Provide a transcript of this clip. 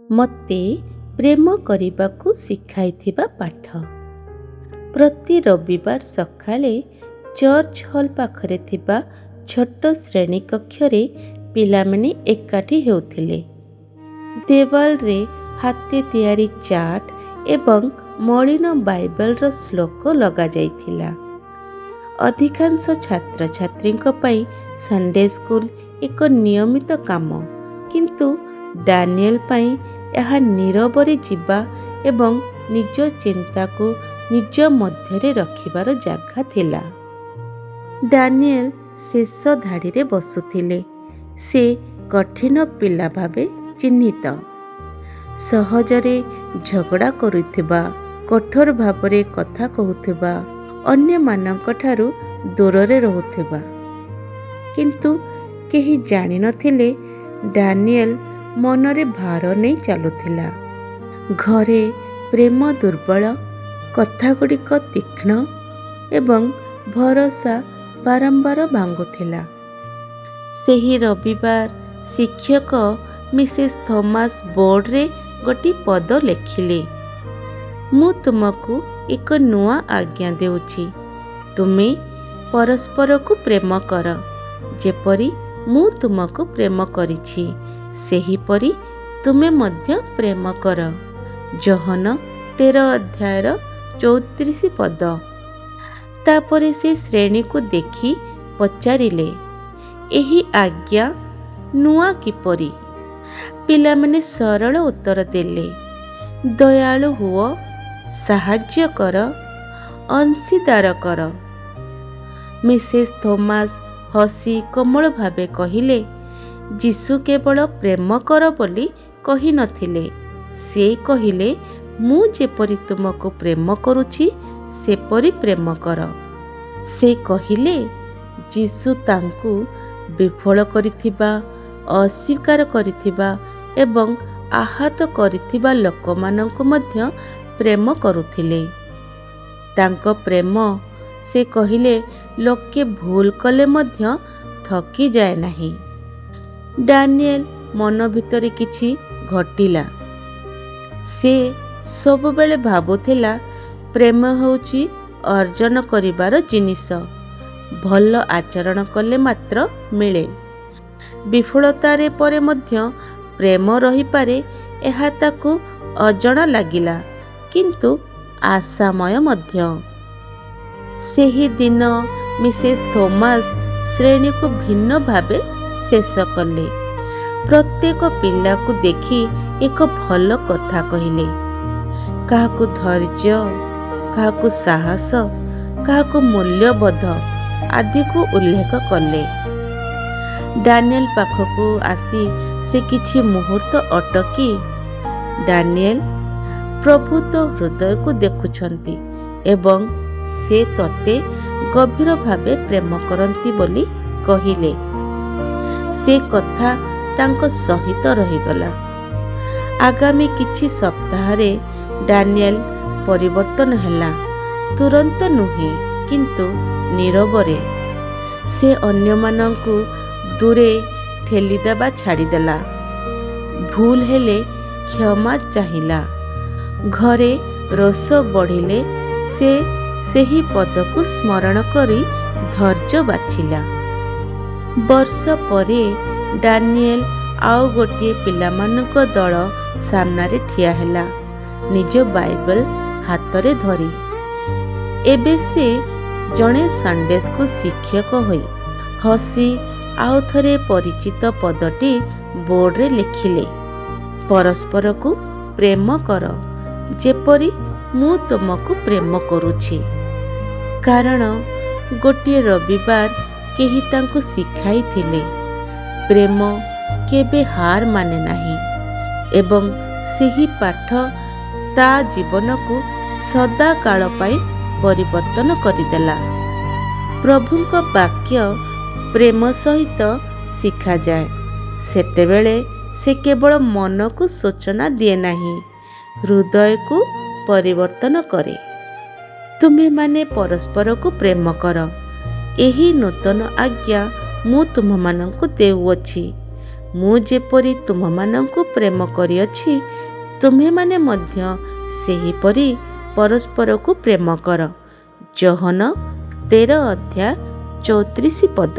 ମୋତେ ପ୍ରେମ କରିବାକୁ ଶିଖାଇଥିବା ପାଠ। ପ୍ରତି ରବିବାର ସକାଳେ ଚର୍ଚ୍ଚ ହଲ୍ ପାଖରେ ଥିବା ଛୋଟ ଶ୍ରେଣୀ କକ୍ଷରେ ପିଲାମାନେ ଏକାଠି ହେଉଥିଲେ। ଦେୱାଲରେ ହାତେ ତିଆରି ଚାର୍ଟ ଏବଂ ମଳିନ ବାଇବେଲର ଶ୍ଲୋକ ଲଗାଯାଇଥିଲା। ଅଧିକାଂଶ ଛାତ୍ରଛାତ୍ରୀଙ୍କ ପାଇଁ ସଣ୍ଡେ ସ୍କୁଲ ଏକ ନିୟମିତ କାମ, କିନ୍ତୁ ଡାନିଏଲ ପାଇଁ ଏହା ନୀରବରେ ଯିବା ଏବଂ ନିଜ ଚିନ୍ତାକୁ ନିଜ ମଧ୍ୟରେ ରଖିବାର ଜାଗା ଥିଲା। ଡାନିଏଲ ଶେଷ ଧାଡ଼ିରେ ବସୁଥିଲେ। ସେ କଠିନ ପିଲା ଭାବେ ଚିହ୍ନିତ, ସହଜରେ ଝଗଡ଼ା କରୁଥିବା, କଠୋର ଭାବରେ କଥା କହୁଥିବା, ଅନ୍ୟମାନଙ୍କଠାରୁ ଦୂରରେ ରହୁଥିବା। କିନ୍ତୁ କେହି ଜାଣିନଥିଲେ ଡାନିଏଲ ମନରେ ଭାର ନେଇ ଚାଲୁଥିଲା। ଘରେ ପ୍ରେମ ଦୁର୍ବଳ, କଥାଗୁଡ଼ିକ ତୀକ୍ଷ୍ଣ ଏବଂ ଭରସା ବାରମ୍ବାର ଭାଙ୍ଗୁଥିଲା। ସେହି ରବିବାର ଶିକ୍ଷକ ମିସେସ୍ ଥୋମାସ ବୋର୍ଡରେ ଗୋଟିଏ ପଦ ଲେଖିଲେ, ମୁଁ ତୁମକୁ ଏକ ନୂଆ ଆଜ୍ଞା ଦେଉଛି। ତୁମେ ପରସ୍ପରକୁ ପ୍ରେମ କର, ଯେପରି ମୁଁ ତୁମକୁ ପ୍ରେମ କରିଛି ସେହିପରି ତୁମେ ମଧ୍ୟ ପ୍ରେମ କର। ଯୋହନ 13:34 ପଦ। ତାପରେ ସେ ଶ୍ରେଣୀକୁ ଦେଖି ପଚାରିଲେ, ଏହି ଆଜ୍ଞା ନୂଆ କିପରି? ପିଲାମାନେ ସରଳ ଉତ୍ତର ଦେଲେ, ଦୟାଳୁ ହୁଅ, ସାହାଯ୍ୟ କର, ଅଂଶୀଦାର କର। ମିସେସ୍ ଥୋମାସ ହସି କୋମଳ ଭାବେ କହିଲେ, ଯୀଶୁ କେବଳ ପ୍ରେମ କର ବୋଲି କହିନଥିଲେ, ସେ କହିଲେ, ମୁଁ ଯେପରି ତୁମକୁ ପ୍ରେମ କରୁଛି ସେପରି ପ୍ରେମ କର। ସେ କହିଲେ, ଯୀଶୁ ତାଙ୍କୁ ବିଫଳ କରିଥିବା, ଅସ୍ୱୀକାର କରିଥିବା ଏବଂ ଆହତ କରିଥିବା ଲୋକମାନଙ୍କୁ ମଧ୍ୟ ପ୍ରେମ କରୁଥିଲେ। ତାଙ୍କ ପ୍ରେମ, ସେ କହିଲେ, ଲୋକେ ଭୁଲ କଲେ ମଧ୍ୟ ଥକିଯାଏ ନାହିଁ। ଡାନିଏଲ ମନ ଭିତରେ କିଛି ଘଟିଲା। ସେ ସବୁବେଳେ ଭାବୁଥିଲା, ପ୍ରେମ ହେଉଛି ଅର୍ଜନ କରିବାର ଜିନିଷ, ଭଲ ଆଚରଣ କଲେ ମାତ୍ର ମିଳେ। ବିଫଳତାରେ ପରେ ମଧ୍ୟ ପ୍ରେମ ରହିପାରେ, ଏହା ତାକୁ ଅଜଣା ଲାଗିଲା, କିନ୍ତୁ ଆଶାମୟ ମଧ୍ୟ। ସେହି ଦିନ ମିସେସ୍ ଥୋମାସ ଶ୍ରେଣୀକୁ ଭିନ୍ନ ଭାବେ ଶେଷ କଲେ। ପ୍ରତ୍ୟେକ ପିଲାକୁ ଦେଖି ଏକ ଭଲ କଥା କହିଲେ। କାହାକୁ ଧୈର୍ଯ୍ୟ, କାହାକୁ ସାହସ, କାହାକୁ ମୂଲ୍ୟବୋଧ ଆଦିକୁ ଉଲ୍ଲେଖ କଲେ। ଡାନିଏଲ ପାଖକୁ ଆସି ସେ କିଛି ମୁହୂର୍ତ୍ତ ଅଟକି, ଡାନିଏଲ, ପ୍ରଭୁ ତୋ ହୃଦୟକୁ ଦେଖୁଛନ୍ତି ଏବଂ ସେ ତୋତେ ଗଭୀର ଭାବେ ପ୍ରେମ କରନ୍ତି ବୋଲି କହିଲେ। ସେ କଥା ତାଙ୍କ ସହିତ ରହିଗଲା। ଆଗାମୀ କିଛି ସପ୍ତାହରେ ଡାନିଏଲ ପରିବର୍ତ୍ତନ ହେଲା। ତୁରନ୍ତ ନୁହେଁ, କିନ୍ତୁ ନୀରବରେ। ସେ ଅନ୍ୟମାନଙ୍କୁ ଦୂରେ ଠେଲିଦେବା ଛାଡ଼ିଦେଲା। ଭୁଲ ହେଲେ କ୍ଷମା ଚାହିଁଲା। ଘରେ ରୋଷ ବଢ଼ିଲେ ସେ ସେହି ପଦକୁ ସ୍ମରଣ କରି ଧୈର୍ଯ୍ୟ ବାଛିଲା। ବର୍ଷ ପରେ ଡାନିଏଲ ଆଉ ଗୋଟିଏ ପିଲାମାନଙ୍କ ଦଳ ସାମ୍ନାରେ ଠିଆ ହେଲା, ନିଜ ବାଇବେଲ ହାତରେ ଧରି। ଏବେ ସେ ଜଣେ ସଣ୍ଡେ ସ୍କୁଲ ଶିକ୍ଷକ ହୋଇ ହସି ଆଉ ଥରେ ପରିଚିତ ପଦଟି ବୋର୍ଡରେ ଲେଖିଲେ, ପରସ୍ପରକୁ ପ୍ରେମ କର, ଯେପରି ମୁଁ ତୁମକୁ ପ୍ରେମ କରୁଛି। କାରଣ ଗୋଟିଏ ରବିବାର କେହି ତାଙ୍କୁ ଶିଖାଇଥିଲେ, ପ୍ରେମ କେବେ ହାର ମାନେ ନାହିଁ ଏବଂ ସେହି ପାଠ ତା ଜୀବନକୁ ସଦାକାଳ ପାଇଁ ପରିବର୍ତ୍ତନ କରିଦେଲା। ପ୍ରଭୁଙ୍କ ବାକ୍ୟ ପ୍ରେମ ସହିତ ଶିଖାଯାଏ, ସେତେବେଳେ ସେ କେବଳ ମନକୁ ସୂଚନା ଦିଏ ନାହିଁ, ହୃଦୟକୁ ପରିବର୍ତ୍ତନ କରେ। ତୁମେମାନେ ପରସ୍ପରକୁ ପ୍ରେମ କର, ଏହି ନୂତନ ଆଜ୍ଞା ମୁଁ ତୁମମାନଙ୍କୁ ଦେଉଅଛି। ମୁଁ ଯେପରି ତୁମମାନଙ୍କୁ ପ୍ରେମ କରିଅଛି, ତୁମେମାନେ ମଧ୍ୟ ସେହିପରି ପରସ୍ପରକୁ ପ୍ରେମ କର। ଯୋହନ 13 ଅଧ୍ୟାୟ 34 ପଦ।